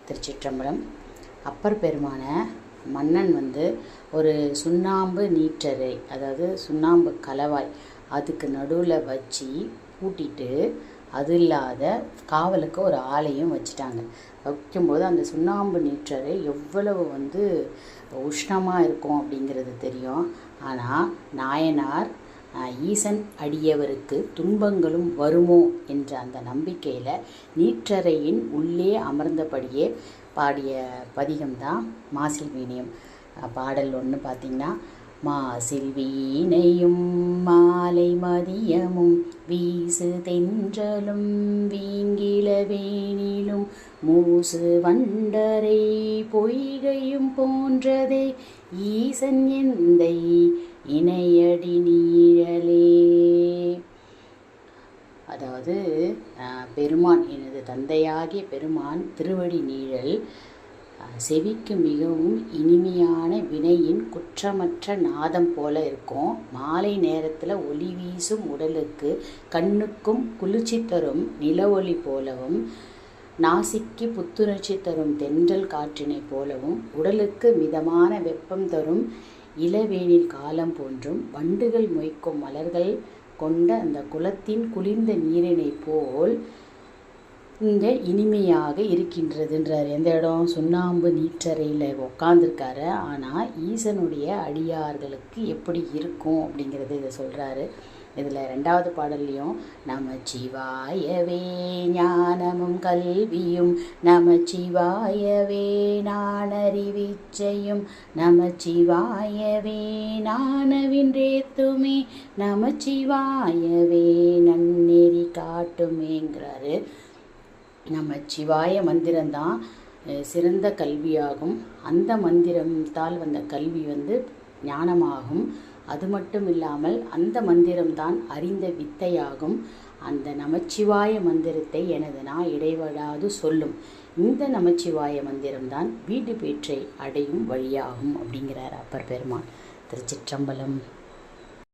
திருச்சிற்றம்பலம். அப்பர் பெருமான மன்னன் ஒரு சுண்ணாம்பு நீற்றறை, அதாவது சுண்ணாம்பு கலவாய், அதுக்கு நடுவில் வச்சு பூட்டிட்டு அது இல்லாத காவலுக்கு ஒரு ஆலையும் வச்சுட்டாங்க. வைக்கும்போது அந்த சுண்ணாம்பு நீற்றறை எவ்வளவு உஷ்ணமாக இருக்கும் அப்படிங்கிறது தெரியும். ஆனால் நாயனார் ஈசன் அடியவருக்கு துன்பங்களும் வருமோ என்ற அந்த நம்பிக்கையில் நீற்றறையின் உள்ளே அமர்ந்தபடியே பாடிய பதிகம்தான் மாசில் வீணையும். பாடல் ஒன்று பார்த்திங்கன்னா, மாசில் வீணையும் மாலை மதியமும் வீசு தென்றலும் வீங்கில வேணிலும் மூசு வண்டரை பொய்கையும் போன்றதே ஈசன் எந்தை இணையடி நீழலே. அதாவது பெருமான், எனது தந்தையாகிய பெருமான் திருவடி நீழல் செவிக்கு மிகவும் இனிமையான வினையின் குற்றமற்ற நாதம் போல இருக்கும். மாலை நேரத்தில் ஒளி வீசும் உடலுக்கு கண்ணுக்கும் குளிர்ச்சி தரும் நில ஒளி போலவும், நாசிக்கு புத்துணர்ச்சி தரும் தென்றல் காற்றினை போலவும், உடலுக்கு மிதமான வெப்பம் தரும் இளவேனில் காலம் போன்றும், வண்டுகள் மொய்க்கும் மலர்கள் கொண்ட அந்த குளத்தின் குளிர்ந்த நீரினை போல் இங்கே இனிமையாக இருக்கின்றதுன்றார். எந்த இடம்? சுண்ணாம்பு நீற்றறையில் உட்காந்துருக்காரு. ஆனால் ஈசனுடைய அடியார்களுக்கு எப்படி இருக்கும் அப்படிங்கிறது இதை சொல்கிறாரு. இதில் 2வது பாடல்லையும் நமச்சிவாயவே ஞானமும் கல்வியும், நமச்சிவாயவே நானறிவிச்சையும், நமச்சிவாயவே நானவின்றேத்துமே, நமச்சிவாயவே நன்னெறி காட்டுமேங்கிறாரு. நமச்சிவாய மந்திரம்தான் சிறந்த கல்வியாகும். அந்த மந்திரத்தால் வந்த கல்வி ஞானமாகும். அது மட்டும் இல்லாமல் அந்த மந்திரம்தான் அறிந்த வித்தையாகும். அந்த நமச்சிவாய மந்திரத்தை எனது நான் இடைவிடாது சொல்லும். இந்த நமச்சிவாய மந்திரம்தான் வீடு பேற்றை அடையும் வழியாகும் அப்படிங்கிறார் அப்பர் பெருமான். திருச்சிற்றம்பலம்.